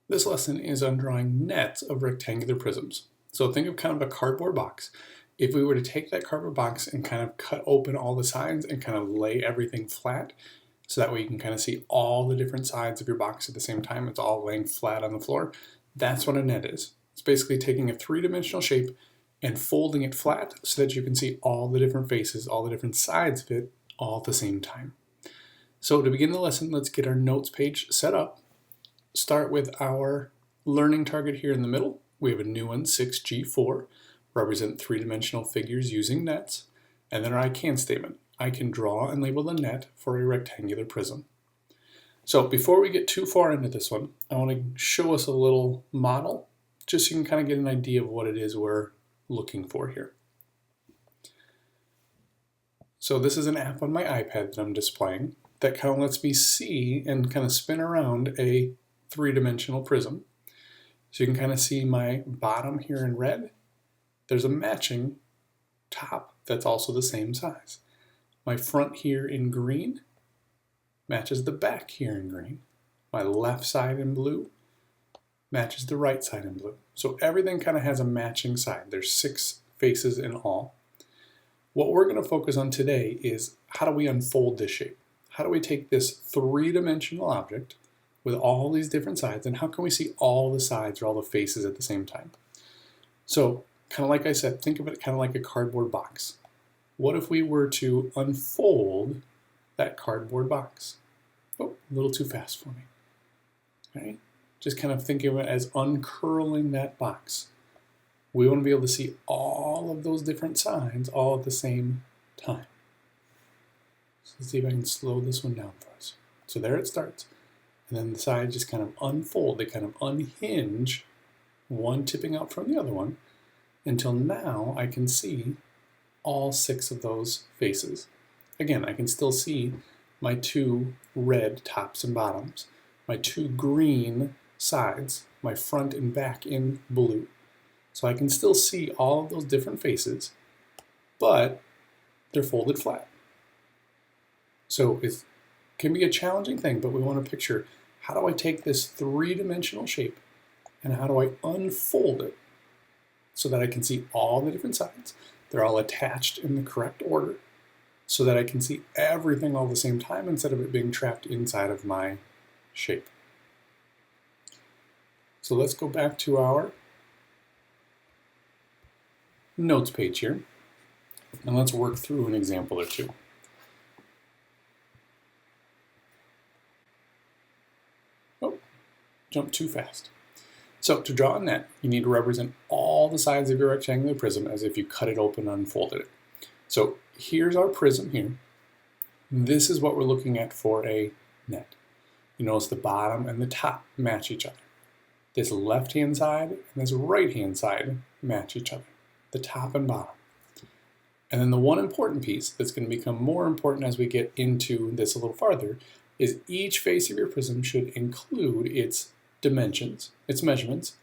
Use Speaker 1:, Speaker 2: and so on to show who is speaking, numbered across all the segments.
Speaker 1: This lesson is on drawing nets of rectangular prisms. So think of kind of a cardboard box. If we were to take that cardboard box and kind of cut open all the sides and kind of lay everything flat, so that way you can kind of see all the different sides of your box at the same time, it's all laying flat on the floor, that's what a net is. It's basically taking a three-dimensional shape and folding it flat so that you can see all the different faces, all the different sides of it, all at the same time. So to begin the lesson, let's get our notes page set up. Start with our learning target here in the middle. We have a new one, 6G4, represent three-dimensional figures using nets. And then our I can statement. I can draw and label the net for a rectangular prism. So before we get too far into this one, I want to show us a little model, just so you can kind of get an idea of what it is we're looking for here. So this is an app on my iPad that I'm displaying that kind of lets me see and kind of spin around a three-dimensional prism. So you can kind of see my bottom here in red. There's a matching top that's also the same size. My front here in green matches the back here in green. My left side in blue matches the right side in blue. So everything kind of has a matching side. There's 6 faces in all. What we're going to focus on today is how do we unfold this shape? How do we take this three-dimensional object with all these different sides, and how can we see all the sides or all the faces at the same time? So, kind of like I said, think of it kind of like a cardboard box. What if we were to unfold that cardboard box? Oh, a little too fast for me. Right? Just kind of think of it as uncurling that box. We want to be able to see all of those different sides all at the same time. So let's see if I can slow this one down for us. So there it starts. And then the sides just kind of unfold. They kind of unhinge, one tipping out from the other one, until now I can see all 6 of those faces. Again, I can still see my 2 red tops and bottoms, my 2 green sides, my front and back in blue. So I can still see all of those different faces, but they're folded flat. So it can be a challenging thing, but we want to picture, how do I take this three-dimensional shape and how do I unfold it so that I can see all the different sides? They're all attached in the correct order so that I can see everything all at the same time instead of it being trapped inside of my shape. So let's go back to our notes page here and let's work through an example or two. Jump too fast. So to draw a net, you need to represent all the sides of your rectangular prism as if you cut it open and unfolded it. So here's our prism here. This is what we're looking at for a net. You notice the bottom and the top match each other. This left-hand side and this right-hand side match each other, the top and bottom. And then the one important piece that's going to become more important as we get into this a little farther is each face of your prism should include its dimensions, its measurements,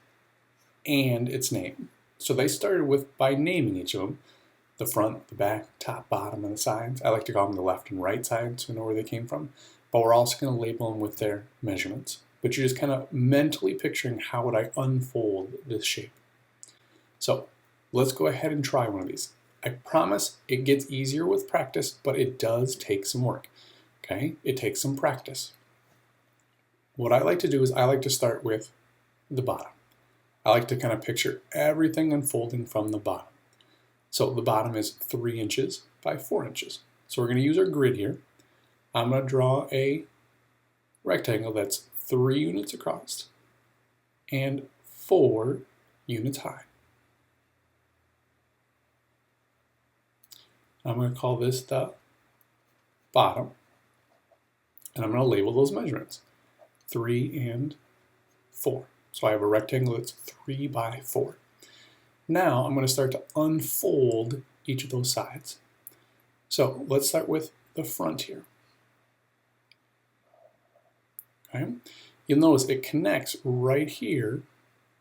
Speaker 1: and its name. So they started with by naming each of them, the front, the back, top, bottom, and the sides. I like to call them the left and right sides so we know where they came from. But we're also going to label them with their measurements. But you're just kind of mentally picturing how would I unfold this shape. So let's go ahead and try one of these. I promise it gets easier with practice, but it does take some work. Okay, it takes some practice. What I like to do is I like to start with the bottom. I like to kind of picture everything unfolding from the bottom. So the bottom is 3 inches by 4 inches. So we're going to use our grid here. I'm going to draw a rectangle that's 3 units across and 4 units high. I'm going to call this the bottom. And I'm going to label those measurements, 3 and 4. So I have a rectangle that's 3 by 4. Now I'm going to start to unfold each of those sides. So let's start with the front here. Okay. You'll notice it connects right here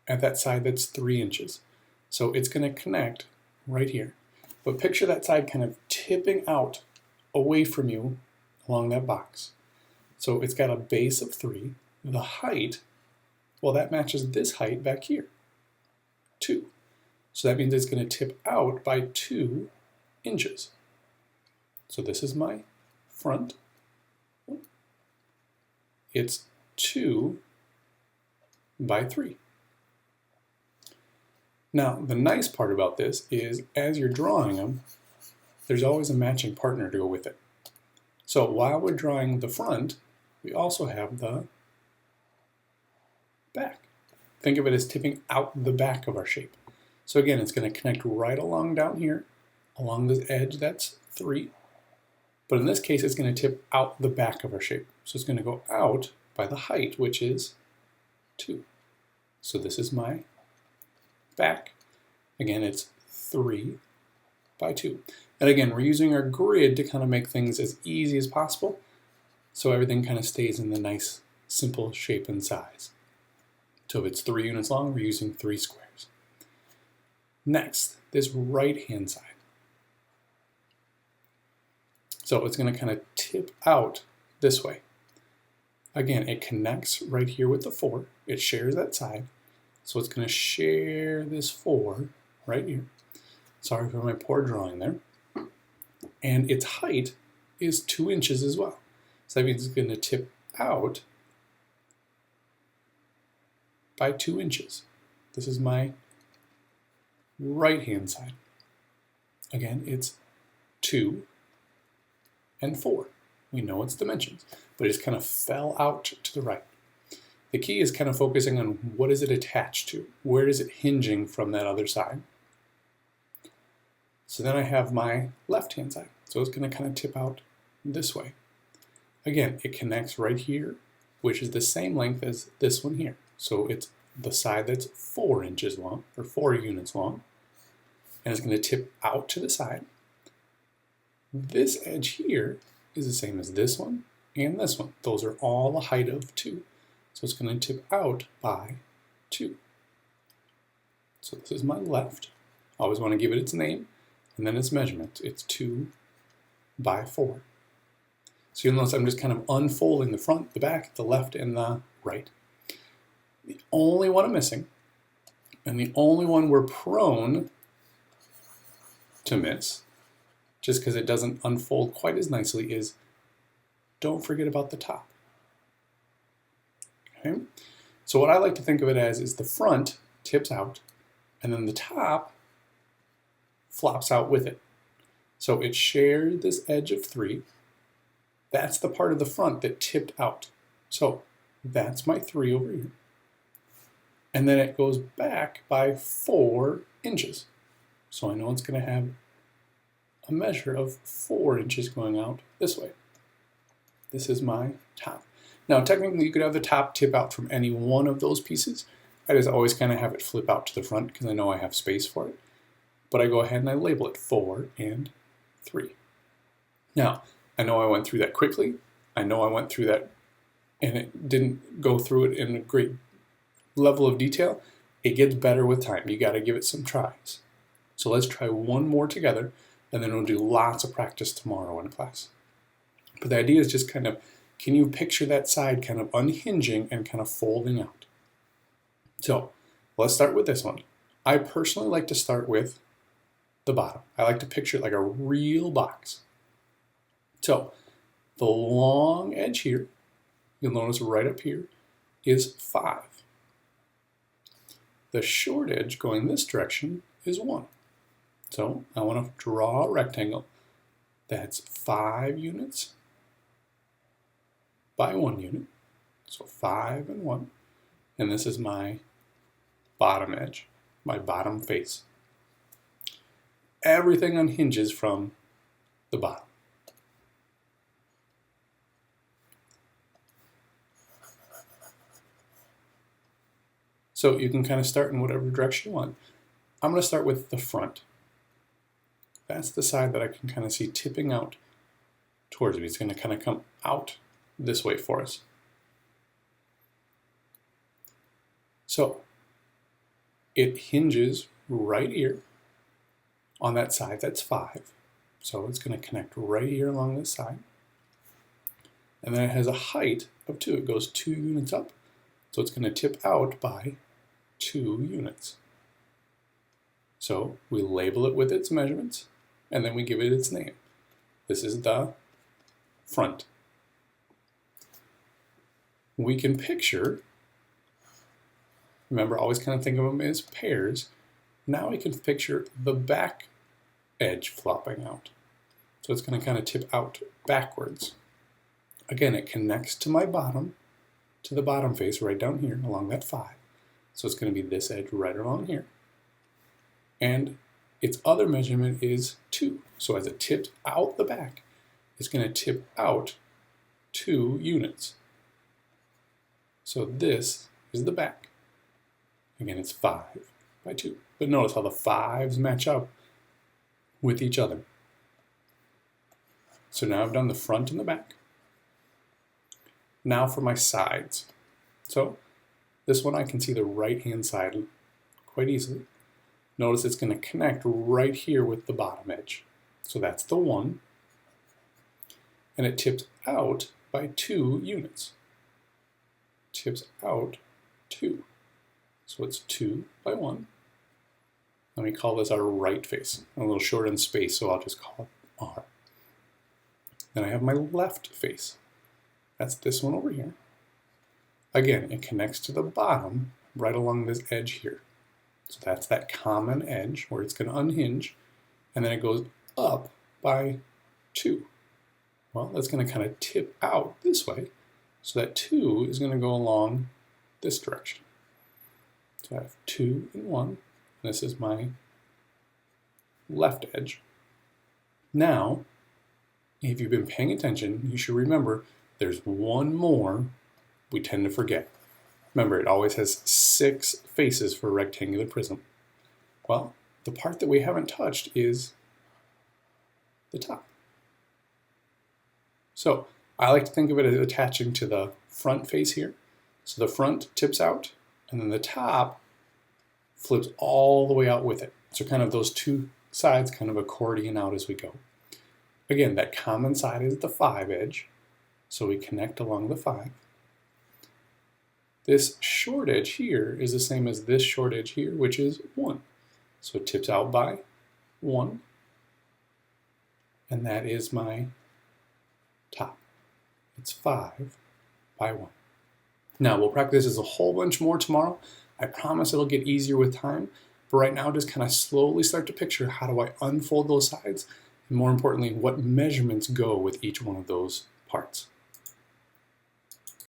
Speaker 1: at that side that's 3 inches. So it's going to connect right here. But picture that side kind of tipping out away from you along that box. So it's got a base of 3. The height Well, that matches this height back here, 2. So that means it's going to tip out by 2 inches. So this is my front. It's 2 by 3. Now, the nice part about this is as you're drawing them, there's always a matching partner to go with it. So while we're drawing the front, we also have the back. Think of it as tipping out the back of our shape. So again, it's going to connect right along down here, along this edge, that's 3. But in this case, it's going to tip out the back of our shape. So it's going to go out by the height, which is 2. So this is my back. Again, it's 3 by 2. And again, we're using our grid to kind of make things as easy as possible, so everything kind of stays in the nice, simple shape and size. So if it's 3 units long, we're using 3 squares. Next, this right-hand side. So it's going to kind of tip out this way. Again, it connects right here with the 4. It shares that side. So it's going to share this 4 right here. Sorry for my poor drawing there. And its height is 2 inches as well. So that means it's going to tip out by 2 inches. This is my right-hand side. Again, it's 2 and 4. We know its dimensions, but it just kind of fell out to the right. The key is kind of focusing on what is it attached to? Where is it hinging from that other side? So then I have my left-hand side. So it's going to kind of tip out this way. Again, it connects right here, which is the same length as this one here. So it's the side that's 4 inches long, or 4 units long. And it's going to tip out to the side. This edge here is the same as this one and this one. Those are all a height of 2. So it's going to tip out by 2. So this is my left. I always want to give it its name and then its measurement. It's 2 by 4. So you'll notice I'm just kind of unfolding the front, the back, the left, and the right. The only one I'm missing, and the only one we're prone to miss, just because it doesn't unfold quite as nicely, is don't forget about the top. Okay? So what I like to think of it as is the front tips out, and then the top flops out with it. So it shared this edge of 3. That's the part of the front that tipped out. So that's my 3 over here. And then it goes back by 4 inches. So I know it's going to have a measure of 4 inches going out this way. This is my top. Now technically you could have the top tip out from any one of those pieces. I just always kind of have it flip out to the front because I know I have space for it. But I go ahead and I label it 4 and 3. Now, I know I went through that quickly. I know I went through that and it didn't go through it in a great level of detail. It gets better with time. You got to give it some tries. So let's try one more together, and then we'll do lots of practice tomorrow in class. But the idea is just kind of, can you picture that side kind of unhinging and kind of folding out? So let's start with this one. I personally like to start with the bottom. I like to picture it like a real box. So the long edge here, you'll notice right up here, is 5. The short edge going this direction is 1. So I want to draw a rectangle that's 5 units by 1 unit. So 5 and 1. And this is my bottom edge, my bottom face. Everything unhinges from the bottom. So you can kind of start in whatever direction you want. I'm going to start with the front. That's the side that I can kind of see tipping out towards me. It's going to kind of come out this way for us. So it hinges right here on that side. That's 5. So it's going to connect right here along this side. And then it has a height of 2. It goes 2 units up. So it's going to tip out by 2 units. So we label it with its measurements, and then we give it its name. This is the front. We can picture, remember, always kind of think of them as pairs. Now we can picture the back edge flopping out. So it's going to kind of tip out backwards. Again, it connects to my bottom, to the bottom face right down here along that 5. So it's going to be this edge right along here. And its other measurement is 2. So as it tips out the back, it's going to tip out 2 units. So this is the back. Again, it's 5 by 2. But notice how the 5s match up with each other. So now I've done the front and the back. Now for my sides. So this one I can see the right-hand side quite easily. Notice it's going to connect right here with the bottom edge. So that's the 1. And it tips out by 2 units. Tips out 2. So it's 2 by 1. Let me call this our right face. I'm a little short on space, so I'll just call it R. Then I have my left face. That's this one over here. Again, it connects to the bottom right along this edge here. So that's that common edge where it's going to unhinge, and then it goes up by 2. Well, that's going to kind of tip out this way, so that 2 is going to go along this direction. So I have 2 and 1, and this is my left edge. Now, if you've been paying attention, you should remember there's one more we tend to forget. Remember, it always has 6 faces for a rectangular prism. Well, the part that we haven't touched is the top. So I like to think of it as attaching to the front face here. So the front tips out, and then the top flips all the way out with it. So kind of those 2 sides kind of accordion out as we go. Again, that common side is the 5 edge, so we connect along the 5. This short edge here is the same as this short edge here, which is 1. So it tips out by 1, and that is my top. It's 5 by 1. Now, we'll practice this a whole bunch more tomorrow. I promise it'll get easier with time, but right now just kind of slowly start to picture how do I unfold those sides, and more importantly, what measurements go with each one of those parts.